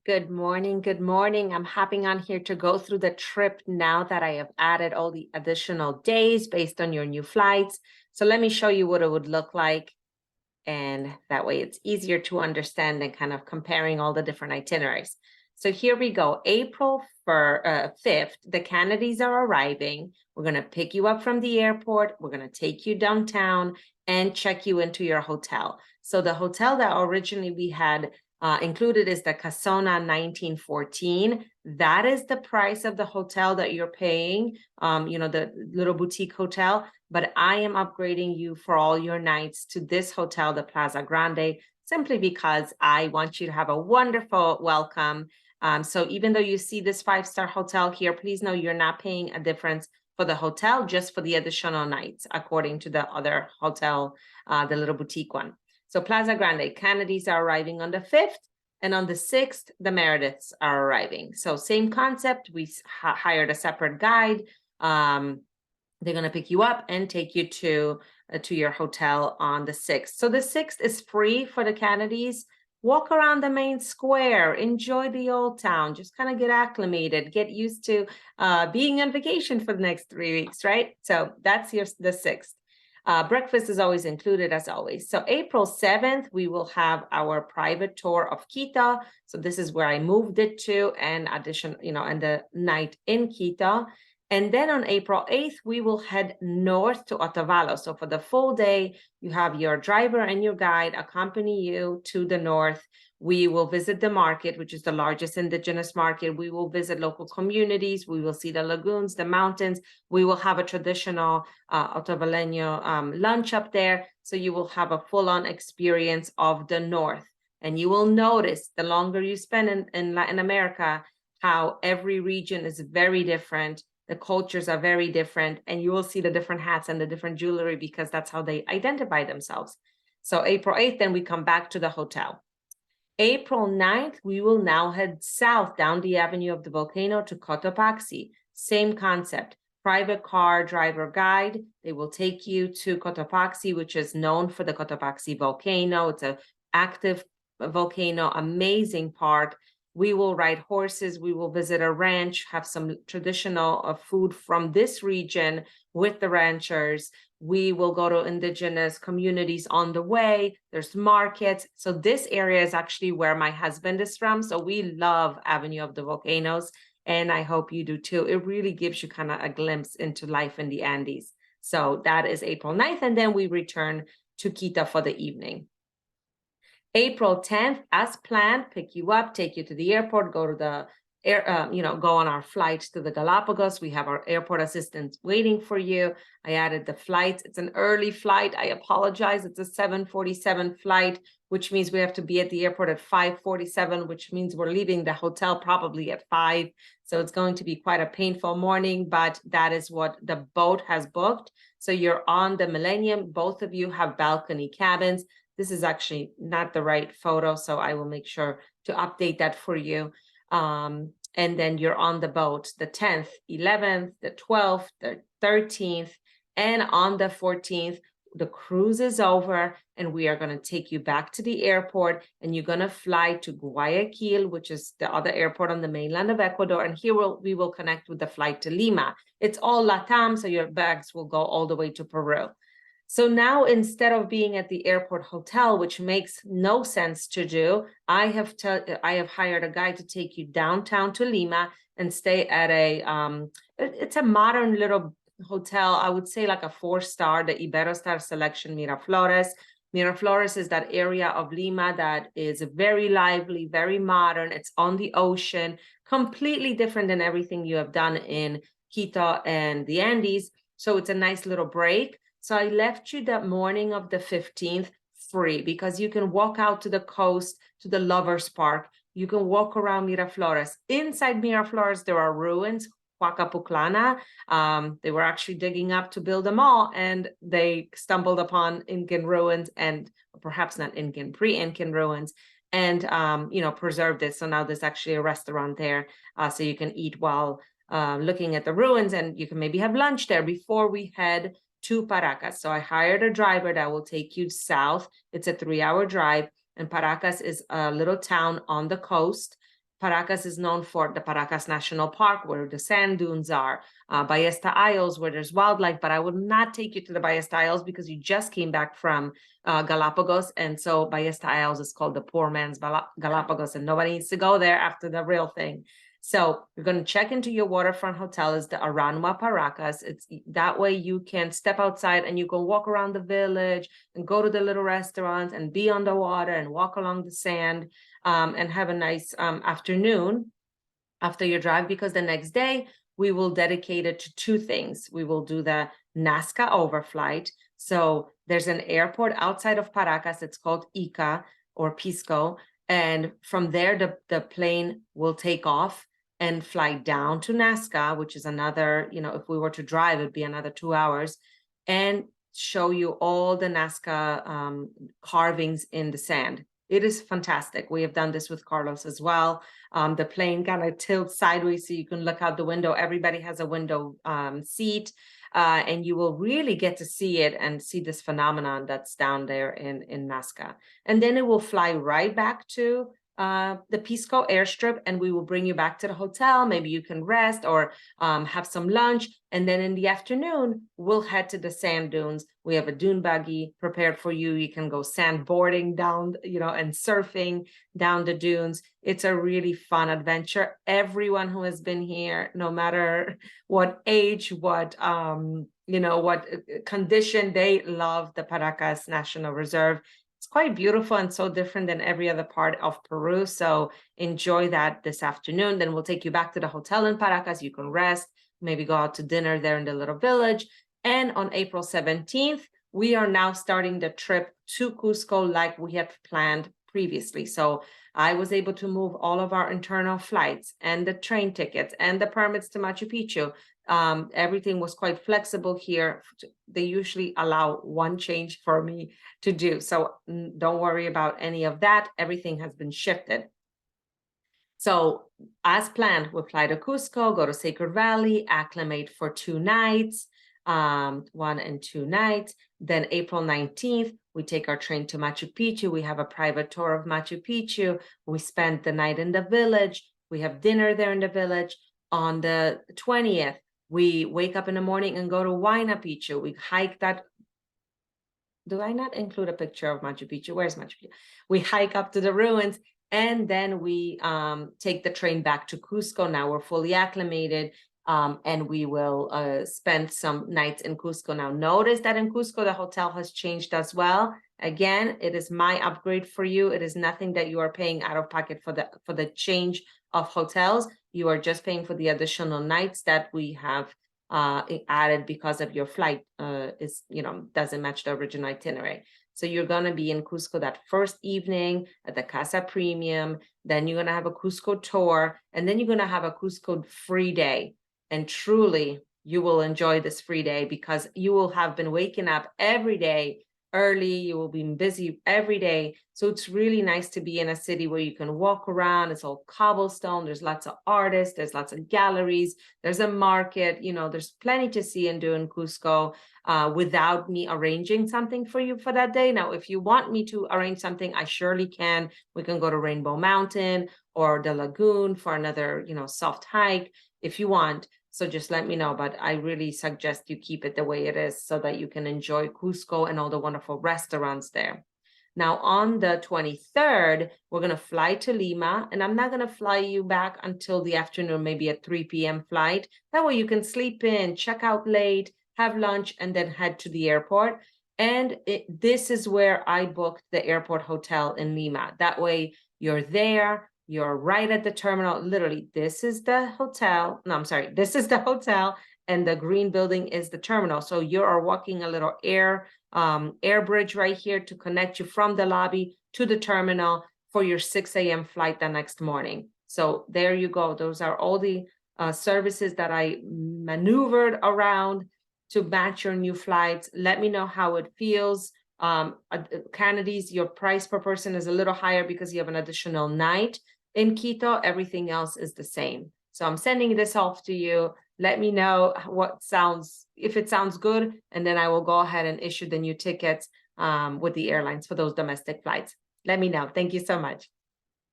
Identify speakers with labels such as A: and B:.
A: Good morning. Good morning. I'm hopping on here to go through the trip now that I have added all the additional days based on your new flights. So let me show you what it would look like. And that way it's easier to understand and kind of comparing all the different itineraries. So here we go. April 5th, the Kennedys are arriving. We're going to pick you up from the airport. We're going to take you downtown and check you into your hotel. So the hotel that originally we had included is the Casona 1914. That is the price of the hotel that you're paying, the little boutique hotel. But I am upgrading you for all your nights to this hotel, the Plaza Grande, simply because I want you to have a wonderful welcome. So even though you see this 5-star hotel here, please know you're not paying a difference for the hotel, just for the additional nights, according to the other hotel, the little boutique one. So Plaza Grande, Kennedys are arriving on the 5th, and on the 6th, the Merediths are arriving. So same concept, we hired a separate guide. They're going to pick you up and take you to your hotel on the 6th. So the 6th is free for the Kennedys. Walk around the main square, enjoy the old town, just kind of get acclimated, get used to being on vacation for the next 3 weeks, right? So that's the 6th. Breakfast is always included, as always. So April 7th, we will have our private tour of Quito. So this is where I moved it to, and and the night in Quito. And then on April 8th, we will head north to Otavalo. So for the full day, you have your driver and your guide accompany you to the north. We will visit the market, which is the largest indigenous market. We will visit local communities. We will see the lagoons, the mountains. We will have a traditional Otavaleño lunch up there. So you will have a full-on experience of the north. And you will notice the longer you spend in Latin America, how every region is very different. The cultures are very different, and you will see the different hats and the different jewelry because that's how they identify themselves. So April 8th, then we come back to the hotel. April 9th, we will now head south down the avenue of the volcano to Cotopaxi. Same concept, private car, driver, guide. They will take you to Cotopaxi, which is known for the Cotopaxi volcano. It's an active volcano, amazing park. We will ride horses, we will visit a ranch, have some traditional food from this region with the ranchers. We will go to indigenous communities on the way. There's markets. So this area is actually where my husband is from. So we love Avenue of the Volcanoes, and I hope you do too. It really gives you kind of a glimpse into life in the Andes. So that is April 9th, and then we return to Quito for the evening. April 10th, as planned, pick you up, take you to the airport, go to the go on our flight to the Galapagos. We have our airport assistants waiting for you. I added the flights. It's an early flight. I apologize. It's a 7:47 flight, which means we have to be at the airport at 5:47, which means we're leaving the hotel probably at 5. So it's going to be quite a painful morning, but that is what the boat has booked. So you're on the Millennium. Both of you have balcony cabins. This is actually not the right photo, so I will make sure to update that for you. And then you're on the boat the 10th, 11th, the 12th, the 13th, and on the 14th, the cruise is over, and we are going to take you back to the airport, and you're going to fly to Guayaquil, which is the other airport on the mainland of Ecuador, and here we will connect with the flight to Lima. It's all LATAM, so your bags will go all the way to Peru. So now, instead of being at the airport hotel, which makes no sense to do, I have hired a guy to take you downtown to Lima and stay at it's a modern little hotel. I would say like a 4-star, the Iberostar Selection Miraflores. Miraflores is that area of Lima that is very lively, very modern. It's on the ocean, completely different than everything you have done in Quito and the Andes. So it's a nice little break. So I left you that morning of the 15th free because you can walk out to the coast, to the Lovers Park. You can walk around Miraflores. Inside Miraflores, there are ruins, Huacapuclana. They were actually digging up to build a mall, and they stumbled upon Incan ruins, and perhaps not Incan, pre-Incan ruins, and preserved it. So now there's actually a restaurant there, so you can eat while looking at the ruins, and you can maybe have lunch there before we head to Paracas. So I hired a driver that will take you south. It's a 3-hour drive, and Paracas is a little town on the coast. Paracas is known for the Paracas National Park, where the sand dunes are, Ballesta Isles, where there's wildlife, but I will not take you to the Ballesta Isles because you just came back from Galapagos, and so Ballesta Isles is called the poor man's Galapagos, and nobody needs to go there after the real thing. So you're going to check into your waterfront hotel is the Aranua Paracas. It's that way you can step outside and you can walk around the village and go to the little restaurants and be on the water and walk along the sand, and have a nice afternoon after your drive, because the next day we will dedicate it to two things. We will do the Nazca overflight. So there's an airport outside of Paracas. It's called Ica or Pisco. And from there, the plane will take off and fly down to Nazca, which is another, if we were to drive, it'd be another 2 hours, and show you all the Nazca carvings in the sand. It is fantastic. We have done this with Carlos as well. The plane kind of tilts sideways so you can look out the window. Everybody has a window seat, and you will really get to see it and see this phenomenon that's down there in Nazca. And then it will fly right back to the Pisco airstrip, and we will bring you back to the hotel. Maybe you can rest or have some lunch. And then in the afternoon, we'll head to the sand dunes. We have a dune buggy prepared for you. You can go sandboarding down, and surfing down the dunes. It's a really fun adventure. Everyone who has been here, no matter what age, what condition, they love the Paracas National Reserve. It's quite beautiful and so different than every other part of Peru. So enjoy that this afternoon. Then we'll take you back to the hotel in Paracas. You can rest, maybe go out to dinner there in the little village. And on April 17th, we are now starting the trip to Cusco like we had planned previously. So I was able to move all of our internal flights and the train tickets and the permits to Machu Picchu. Everything was quite flexible here. They usually allow one change for me to do. So don't worry about any of that. Everything has been shifted. So as planned, we'll fly to Cusco, go to Sacred Valley, acclimate for 2 nights, 1 and 2 nights. Then April 19th, we take our train to Machu Picchu. We have a private tour of Machu Picchu. We spend the night in the village. We have dinner there in the village. On the 20th, we wake up in the morning and go to Huayna Picchu. We hike that. Do I not include a picture of Machu Picchu? Where's Machu Picchu? We hike up to the ruins, and then we take the train back to Cusco. Now we're fully acclimated, and we will spend some nights in Cusco. Now notice that in Cusco, the hotel has changed as well. Again, it is my upgrade for you. It is nothing that you are paying out of pocket for the change of hotels. You are just paying for the additional nights that we have added because of your flight doesn't match the original itinerary. So you're going to be in Cusco that first evening at the Casa Premium. Then you're going to have a Cusco tour, and then you're going to have a Cusco free day. And truly, you will enjoy this free day because you will have been waking up every day early. You will be busy every day. So it's really nice to be in a city where you can walk around. It's all cobblestone. There's lots of artists. There's lots of galleries. There's a market. There's plenty to see and do in Cusco without me arranging something for you for that day. Now, if you want me to arrange something, I surely can. We can go to Rainbow Mountain or the lagoon for another, soft hike if you want. So just let me know, but I really suggest you keep it the way it is so that you can enjoy Cusco and all the wonderful restaurants there. Now, on the 23rd, we're going to fly to Lima, and I'm not going to fly you back until the afternoon, maybe a 3 p.m. flight. That way you can sleep in, check out late, have lunch, and then head to the airport. And this is where I booked the airport hotel in Lima. That way you're there. You're right at the terminal. Literally, this is the hotel. No, I'm sorry. This is the hotel, and the green building is the terminal. So you are walking a little air bridge right here to connect you from the lobby to the terminal for your 6 a.m. flight the next morning. So there you go. Those are all the services that I maneuvered around to match your new flights. Let me know how it feels. Cannady's, your price per person is a little higher because you have an additional night. In Quito, everything else is the same. So I'm sending this off to you. Let me know if it sounds good, and then I will go ahead and issue the new tickets with the airlines for those domestic flights. Let me know. Thank you so much.